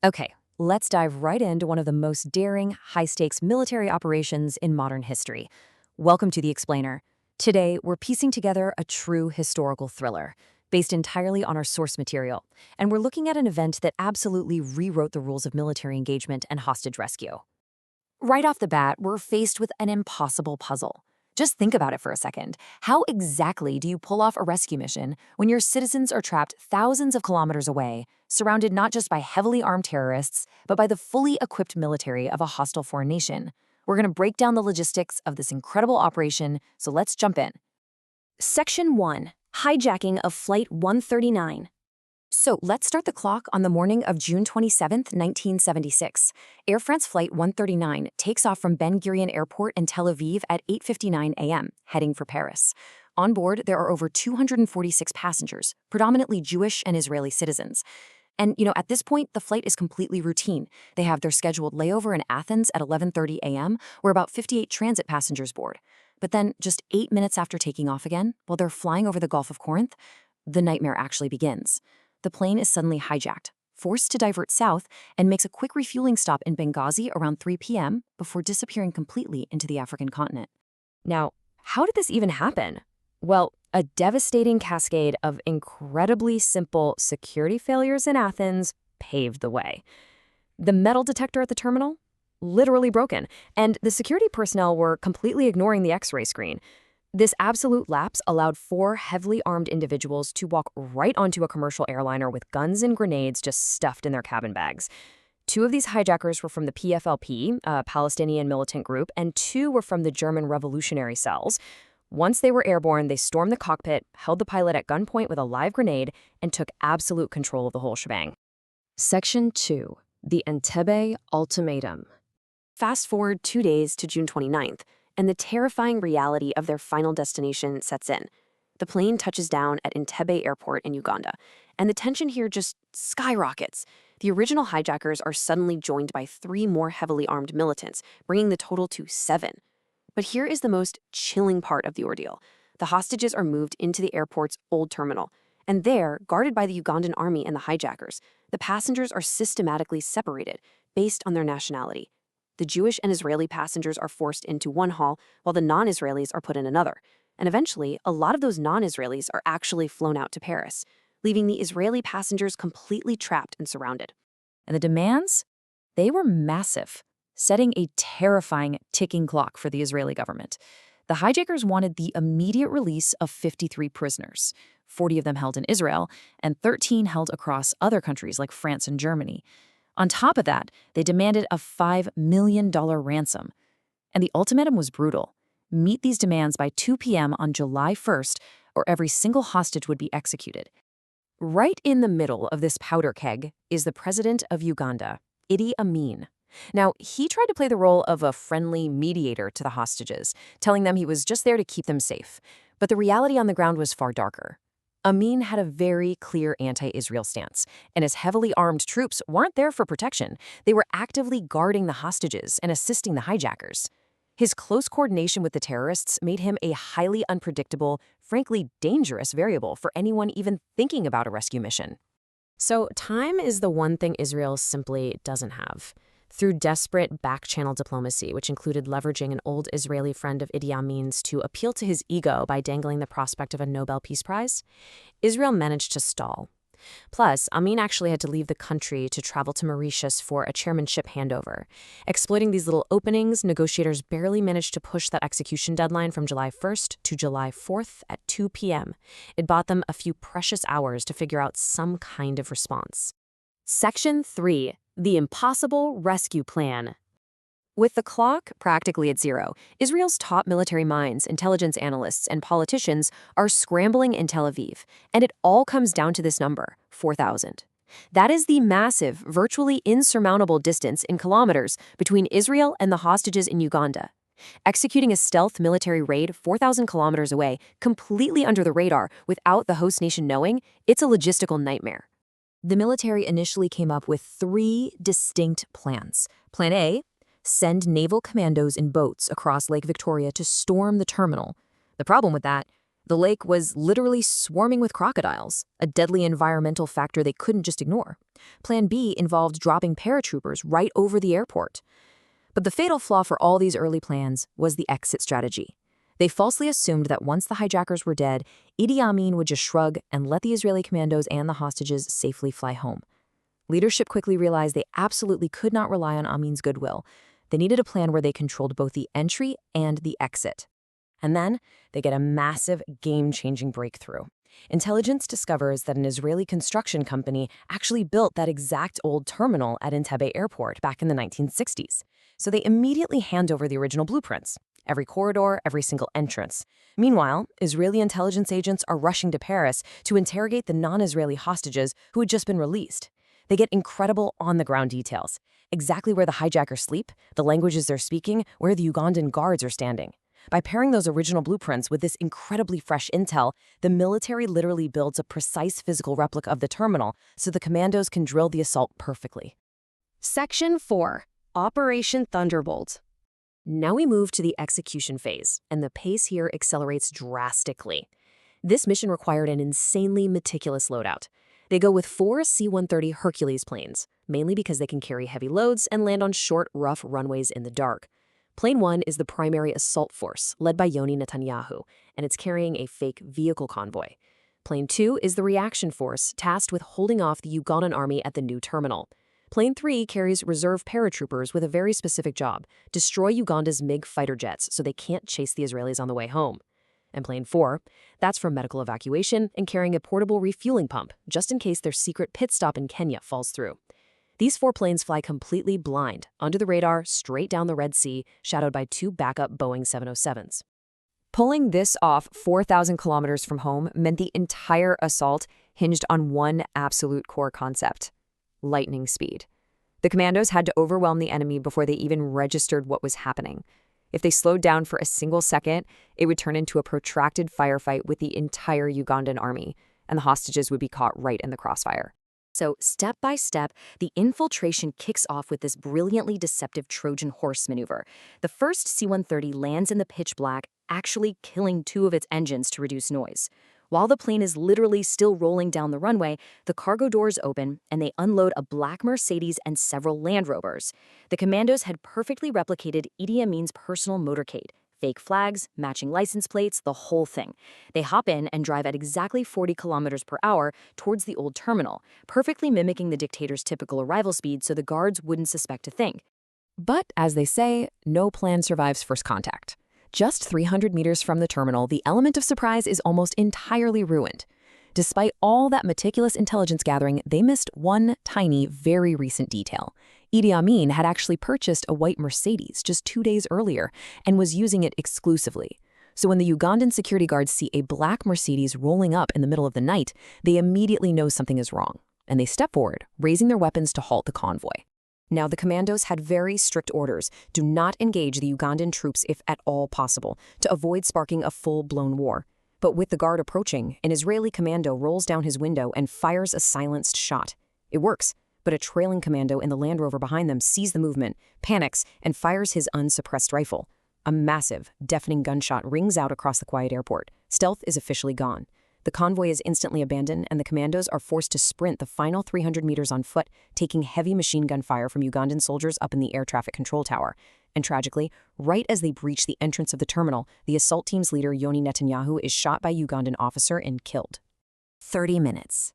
Okay, let's dive right into one of the most daring, high-stakes military operations in modern history. Welcome to The Explainer. Today, we're piecing together a true historical thriller, based entirely on our source material, and we're looking at an event that absolutely rewrote the rules of military engagement and hostage rescue. Right off the bat, we're faced with an impossible puzzle. Just think about it for a second. How exactly do you pull off a rescue mission when your citizens are trapped thousands of kilometers away, surrounded not just by heavily armed terrorists, but by the fully equipped military of a hostile foreign nation? We're going to break down the logistics of this incredible operation, so let's jump in. Section 1. Hijacking of Flight 139. So let's start the clock on the morning of June 27, 1976. Air France Flight 139 takes off from Ben Gurion Airport in Tel Aviv at 8:59 a.m., heading for Paris. On board, there are over 246 passengers, predominantly Jewish and Israeli citizens. And, at this point, the flight is completely routine. They have their scheduled layover in Athens at 11:30 a.m., where about 58 transit passengers board. But then, just 8 minutes after taking off again, while they're flying over the Gulf of Corinth, the nightmare actually begins. The plane is suddenly hijacked, forced to divert south, and makes a quick refueling stop in Benghazi around 3 p.m. before disappearing completely into the African continent. Now, how did this even happen? Well, a devastating cascade of incredibly simple security failures in Athens paved the way. The metal detector at the terminal? Literally broken, and the security personnel were completely ignoring the X-ray screen. This absolute lapse allowed 4 heavily armed individuals to walk right onto a commercial airliner with guns and grenades just stuffed in their cabin bags. 2 of these hijackers were from the PFLP, a Palestinian militant group, and 2 were from the German revolutionary cells. Once they were airborne, they stormed the cockpit, held the pilot at gunpoint with a live grenade, and took absolute control of the whole shebang. Section 2. The Entebbe Ultimatum. Fast forward 2 days to June 29th. And the terrifying reality of their final destination sets in. The plane touches down at Entebbe Airport in Uganda, and the tension here just skyrockets. The original hijackers are suddenly joined by 3 more heavily armed militants, bringing the total to 7. But here is the most chilling part of the ordeal. The hostages are moved into the airport's old terminal, and there, guarded by the Ugandan army and the hijackers, the passengers are systematically separated based on their nationality. The Jewish and Israeli passengers are forced into one hall, while the non-Israelis are put in another. And eventually, a lot of those non-Israelis are actually flown out to Paris, leaving the Israeli passengers completely trapped and surrounded. And the demands? They were massive, setting a terrifying ticking clock for the Israeli government. The hijackers wanted the immediate release of 53 prisoners, 40 of them held in Israel, and 13 held across other countries like France and Germany. On top of that, they demanded a $5 million ransom. And the ultimatum was brutal. Meet these demands by 2 p.m. on July 1st, or every single hostage would be executed. Right in the middle of this powder keg is the president of Uganda, Idi Amin. Now, he tried to play the role of a friendly mediator to the hostages, telling them he was just there to keep them safe. But the reality on the ground was far darker. Amin had a very clear anti-Israel stance, and his heavily armed troops weren't there for protection. They were actively guarding the hostages and assisting the hijackers. His close coordination with the terrorists made him a highly unpredictable, frankly dangerous variable for anyone even thinking about a rescue mission. So time is the one thing Israel simply doesn't have. Through desperate back-channel diplomacy, which included leveraging an old Israeli friend of Idi Amin's to appeal to his ego by dangling the prospect of a Nobel Peace Prize, Israel managed to stall. Plus, Amin actually had to leave the country to travel to Mauritius for a chairmanship handover. Exploiting these little openings, negotiators barely managed to push that execution deadline from July 1st to July 4th at 2 p.m. It bought them a few precious hours to figure out some kind of response. Section 3. The Impossible Rescue Plan. With the clock practically at zero, Israel's top military minds, intelligence analysts, and politicians are scrambling in Tel Aviv, and it all comes down to this number, 4,000. That is the massive, virtually insurmountable distance in kilometers between Israel and the hostages in Uganda. Executing a stealth military raid 4,000 kilometers away, completely under the radar, without the host nation knowing, it's a logistical nightmare. The military initially came up with 3 distinct plans. Plan A: send naval commandos in boats across Lake Victoria to storm the terminal. The problem with that? The lake was literally swarming with crocodiles, a deadly environmental factor they couldn't just ignore. Plan B involved dropping paratroopers right over the airport. But the fatal flaw for all these early plans was the exit strategy. They falsely assumed that once the hijackers were dead, Idi Amin would just shrug and let the Israeli commandos and the hostages safely fly home. Leadership quickly realized they absolutely could not rely on Amin's goodwill. They needed a plan where they controlled both the entry and the exit. And then they get a massive, game-changing breakthrough. Intelligence discovers that an Israeli construction company actually built that exact old terminal at Entebbe airport back in the 1960s. So they immediately hand over the original blueprints, every corridor, every single entrance. Meanwhile, Israeli intelligence agents are rushing to Paris to interrogate the non-Israeli hostages who had just been released. They get incredible on-the-ground details. Exactly where the hijackers sleep, the languages they're speaking, where the Ugandan guards are standing. By pairing those original blueprints with this incredibly fresh intel, the military literally builds a precise physical replica of the terminal so the commandos can drill the assault perfectly. Section 4. Operation Thunderbolt. Now we move to the execution phase, and the pace here accelerates drastically. This mission required an insanely meticulous loadout. They go with 4 C-130 Hercules planes, mainly because they can carry heavy loads and land on short, rough runways in the dark. Plane 1 is the primary assault force, led by Yoni Netanyahu, and it's carrying a fake vehicle convoy. Plane 2 is the reaction force, tasked with holding off the Ugandan army at the new terminal. Plane 3 carries reserve paratroopers with a very specific job: destroy Uganda's MiG fighter jets so they can't chase the Israelis on the way home. And Plane 4, that's for medical evacuation and carrying a portable refueling pump, just in case their secret pit stop in Kenya falls through. These 4 planes fly completely blind, under the radar, straight down the Red Sea, shadowed by 2 backup Boeing 707s. Pulling this off 4,000 kilometers from home meant the entire assault hinged on one absolute core concept: lightning speed. The commandos had to overwhelm the enemy before they even registered what was happening. If they slowed down for a single second, it would turn into a protracted firefight with the entire Ugandan army, and the hostages would be caught right in the crossfire. So, step by step, the infiltration kicks off with this brilliantly deceptive Trojan horse maneuver. The first C-130 lands in the pitch black, actually killing 2 of its engines to reduce noise. While the plane is literally still rolling down the runway, the cargo doors open and they unload a black Mercedes and several Land Rovers. The commandos had perfectly replicated Idi Amin's personal motorcade. Fake flags, matching license plates, the whole thing. They hop in and drive at exactly 40 kilometers per hour towards the old terminal, perfectly mimicking the dictator's typical arrival speed so the guards wouldn't suspect a thing. But, as they say, no plan survives first contact. Just 300 meters from the terminal, the element of surprise is almost entirely ruined. Despite all that meticulous intelligence gathering, they missed one tiny, very recent detail. Idi Amin had actually purchased a white Mercedes just 2 days earlier and was using it exclusively. So when the Ugandan security guards see a black Mercedes rolling up in the middle of the night, they immediately know something is wrong, and they step forward, raising their weapons to halt the convoy. Now, the commandos had very strict orders: do not engage the Ugandan troops if at all possible, to avoid sparking a full-blown war. But with the guard approaching, an Israeli commando rolls down his window and fires a silenced shot. It works, but a trailing commando in the Land Rover behind them sees the movement, panics, and fires his unsuppressed rifle. A massive, deafening gunshot rings out across the quiet airport. Stealth is officially gone. The convoy is instantly abandoned, and the commandos are forced to sprint the final 300 meters on foot, taking heavy machine gun fire from Ugandan soldiers up in the air traffic control tower. And tragically, right as they breach the entrance of the terminal, the assault team's leader, Yoni Netanyahu, is shot by a Ugandan officer and killed. 30 minutes.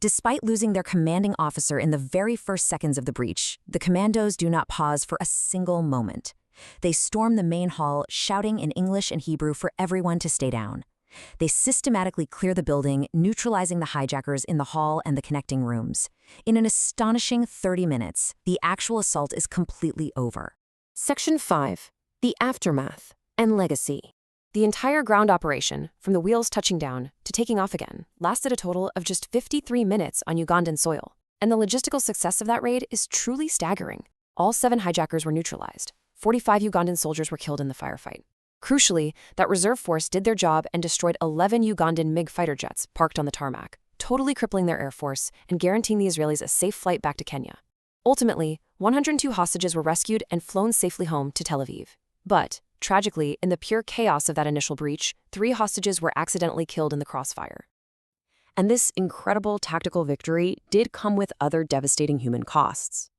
Despite losing their commanding officer in the very first seconds of the breach, the commandos do not pause for a single moment. They storm the main hall, shouting in English and Hebrew for everyone to stay down. They systematically clear the building, neutralizing the hijackers in the hall and the connecting rooms. In an astonishing 30 minutes, the actual assault is completely over. Section 5. The Aftermath and Legacy. The entire ground operation, from the wheels touching down to taking off again, lasted a total of just 53 minutes on Ugandan soil. And the logistical success of that raid is truly staggering. All 7 hijackers were neutralized. 45 Ugandan soldiers were killed in the firefight. Crucially, that reserve force did their job and destroyed 11 Ugandan MiG fighter jets parked on the tarmac, totally crippling their air force and guaranteeing the Israelis a safe flight back to Kenya. Ultimately, 102 hostages were rescued and flown safely home to Tel Aviv. But Tragically, in the pure chaos of that initial breach, 3 hostages were accidentally killed in the crossfire. And this incredible tactical victory did come with other devastating human costs.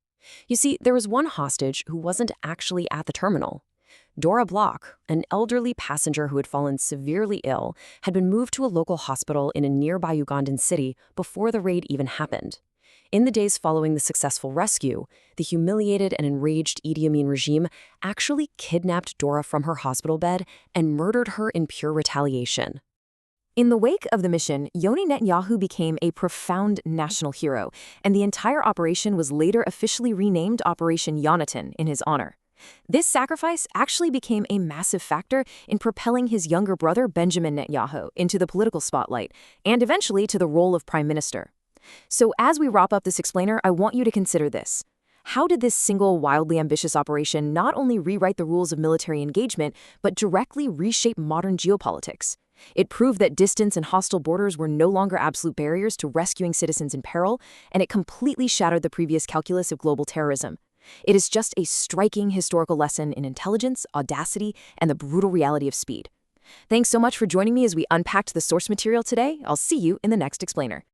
You see, there was one hostage who wasn't actually at the terminal. Dora Bloch, an elderly passenger who had fallen severely ill, had been moved to a local hospital in a nearby Ugandan city before the raid even happened. In the days following the successful rescue, the humiliated and enraged Idi Amin regime actually kidnapped Dora from her hospital bed and murdered her in pure retaliation. In the wake of the mission, Yoni Netanyahu became a profound national hero, and the entire operation was later officially renamed Operation Yonatan in his honor. This sacrifice actually became a massive factor in propelling his younger brother Benjamin Netanyahu into the political spotlight, and eventually to the role of prime minister. So as we wrap up this explainer, I want you to consider this. How did this single, wildly ambitious operation not only rewrite the rules of military engagement, but directly reshape modern geopolitics? It proved that distance and hostile borders were no longer absolute barriers to rescuing citizens in peril, and it completely shattered the previous calculus of global terrorism. It is just a striking historical lesson in intelligence, audacity, and the brutal reality of speed. Thanks so much for joining me as we unpacked the source material today. I'll see you in the next explainer.